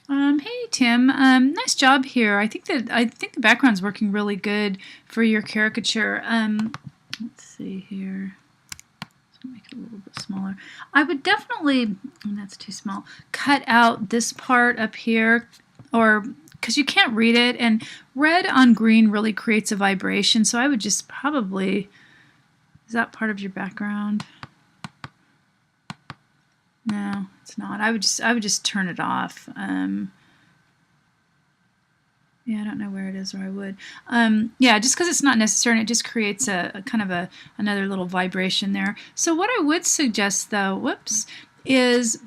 Hey Tim, nice job here. I think the background's working really good for your caricature. Let's see here. Let's make it a little bit smaller. I would definitely, that's too small, cut out this part up here, or because you can't read it, and red on green really creates a vibration. So I would just probably, is that part of your background? No, it's not. I would just turn it off. Yeah, I don't know where it is, or I would. Yeah, just because it's not necessary, and it just creates a kind of another little vibration there. So what I would suggest, though, whoops, is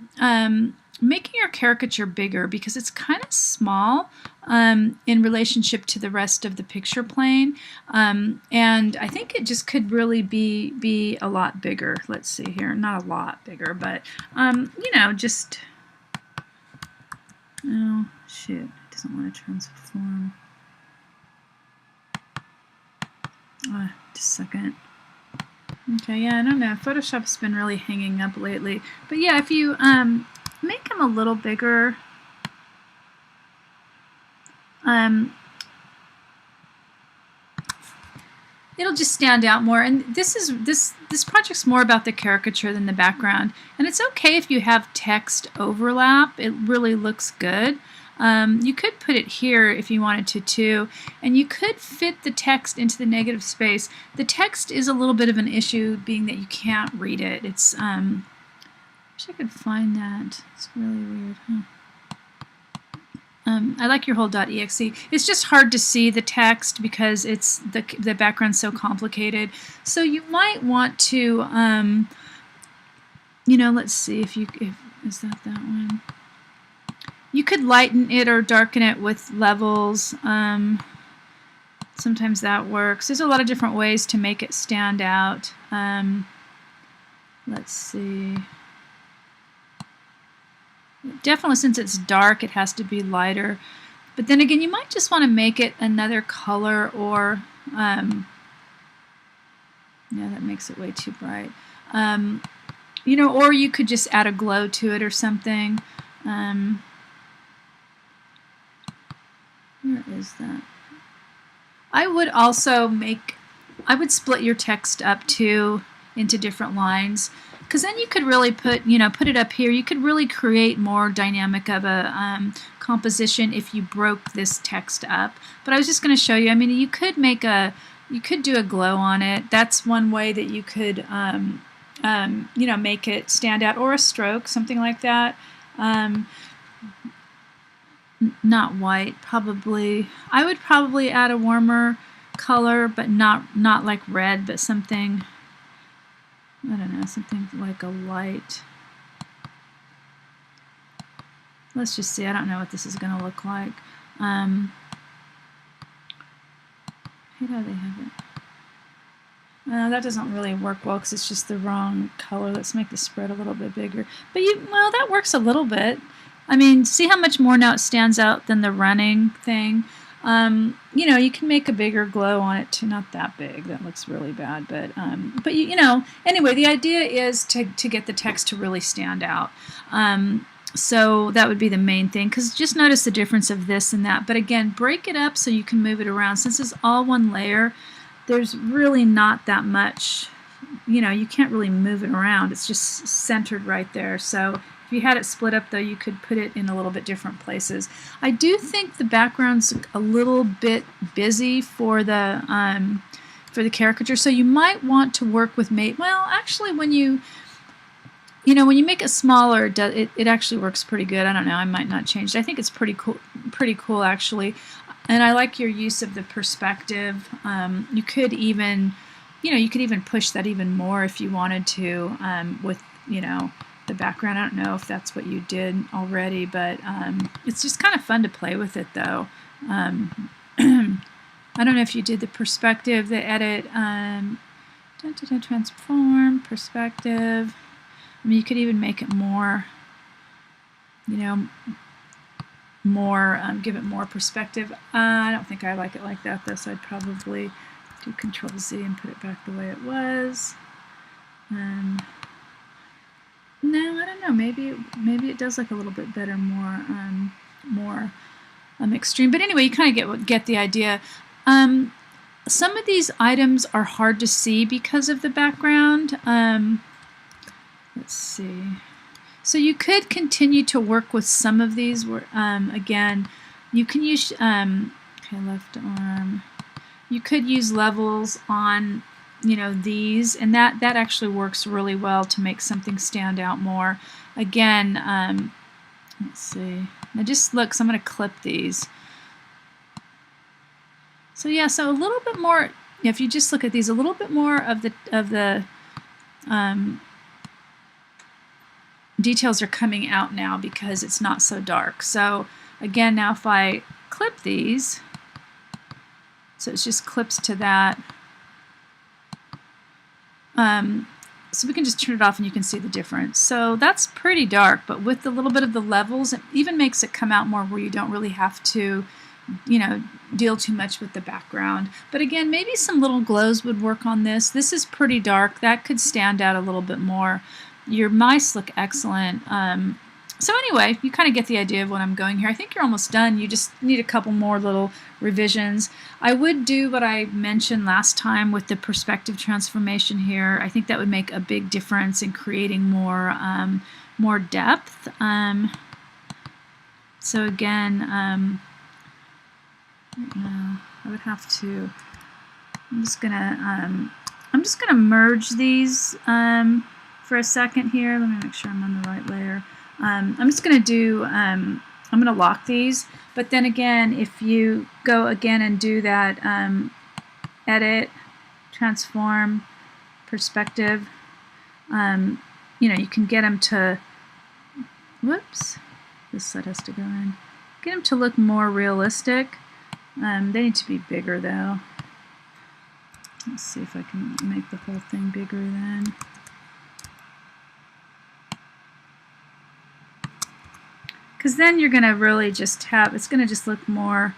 making your caricature bigger because it's kind of small in relationship to the rest of the picture plane, and I think it just could really be a lot bigger. Let's see here, not a lot bigger, but just oh shoot. Doesn't want to transform. Just a second. Okay, yeah, I don't know. Photoshop's been really hanging up lately. But yeah, if you make them a little bigger, it'll just stand out more. And this project's more about the caricature than the background. And it's okay if you have text overlap. It really looks good. You could put it here if you wanted to too, and you could fit the text into the negative space. The text is a little bit of an issue, being that you can't read it. It's I wish I could find that. It's really weird, huh? I like your whole .exe. It's just hard to see the text because it's the background's so complicated. So you might want to, let's see if is that one. You could lighten it or darken it with levels. Sometimes that works. There's a lot of different ways to make it stand out. Let's see. Definitely, since it's dark, it has to be lighter. But then again, you might just want to make it another color, or yeah, that makes it way too bright. Or you could just add a glow to it or something. Where is that? I would also split your text up too into different lines, because then you could really put it up here. You could really create more dynamic of a composition if you broke this text up. But I was just going to show you. I mean, you could do a glow on it. That's one way that you could make it stand out, or a stroke, something like that. Not white, probably. I would probably add a warmer color, but not like red, but something, I don't know, something like a light. Let's just see. I don't know what this is going to look like. How do they have it? That doesn't really work well because it's just the wrong color. Let's make the spread a little bit bigger. But that works a little bit. I mean, see how much more now it stands out than the running thing. You can make a bigger glow on it too. Not that big. That looks really bad. But anyway, the idea is to get the text to really stand out. So that would be the main thing, because just notice the difference of this and that. But again, break it up so you can move it around. Since it's all one layer, there's really not that much, you can't really move it around. It's just centered right there. So if you had it split up, though, you could put it in a little bit different places. I do think the background's a little bit busy for the caricature, so you might want to work with well, actually, when you make it smaller, it actually works pretty good. I don't know. I might not change it. I think it's pretty cool actually. And I like your use of the perspective. You could even push that even more if you wanted to with the background. I don't know if that's what you did already, but it's just kind of fun to play with it, though. I don't know if you did the perspective, the edit, transform, perspective. I mean, you could even make it more, give it more perspective. I don't think I like it like that, though, so I'd probably do Control-Z and put it back the way it was. No, I don't know. Maybe it does look a little bit better, more extreme. But anyway, you kind of get the idea. Some of these items are hard to see because of the background. Let's see. So you could continue to work with some of these. Again, you can use okay, left arm. You could use levels on, you know, these, and that actually works really well to make something stand out more. Again, let's see. Now just look. So I'm going to clip these. So yeah, so a little bit more. If you just look at these, a little bit more of the details are coming out now because it's not so dark. So again, now if I clip these, so it just clips to that. So we can just turn it off and you can see the difference. So that's pretty dark, but with a little bit of the levels, it even makes it come out more where you don't really have to, you know, deal too much with the background. But again, maybe some little glows would work on this. This is pretty dark. That could stand out a little bit more. Your mice look excellent. So anyway, you kind of get the idea of what I'm going here. I think you're almost done. You just need a couple more little revisions. I would do what I mentioned last time with the perspective transformation here. I think that would make a big difference in creating more depth. So again, I would have to. I'm just gonna merge these for a second here. Let me make sure I'm on the right layer. I'm just going to do, I'm going to lock these, but then again, if you go again and do that edit, transform, perspective, you know, you can get them to, whoops, this side has to go in, get them to look more realistic. They need to be bigger though. Let's see if I can make the whole thing bigger then. Because then you're going to really just have, it's going to just look more,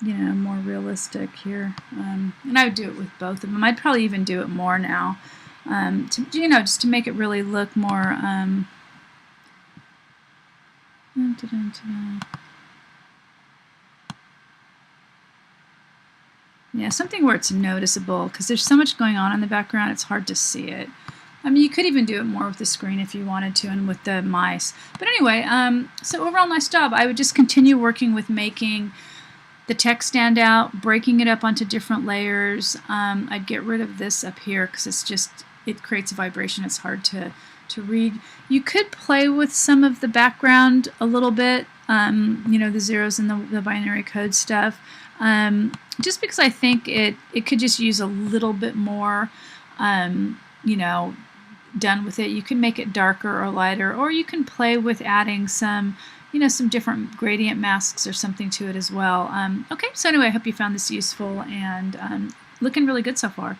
you know, more realistic here. And I would do it with both of them. I'd probably even do it more now, to, you know, just to make it really look more, yeah, something where it's noticeable, because there's so much going on in the background, it's hard to see it. I mean, you could even do it more with the screen if you wanted to and with the mice. But anyway, so overall, nice job. I would just continue working with making the text stand out, breaking it up onto different layers. I'd get rid of this up here because it's just, it creates a vibration. It's hard to read. You could play with some of the background a little bit, you know, the zeros and the binary code stuff, just because I think it could just use a little bit more, you know, done with it. You can make it darker or lighter, or you can play with adding some, you know, some different gradient masks or something to it as well. Okay, so anyway, I hope you found this useful and looking really good so far.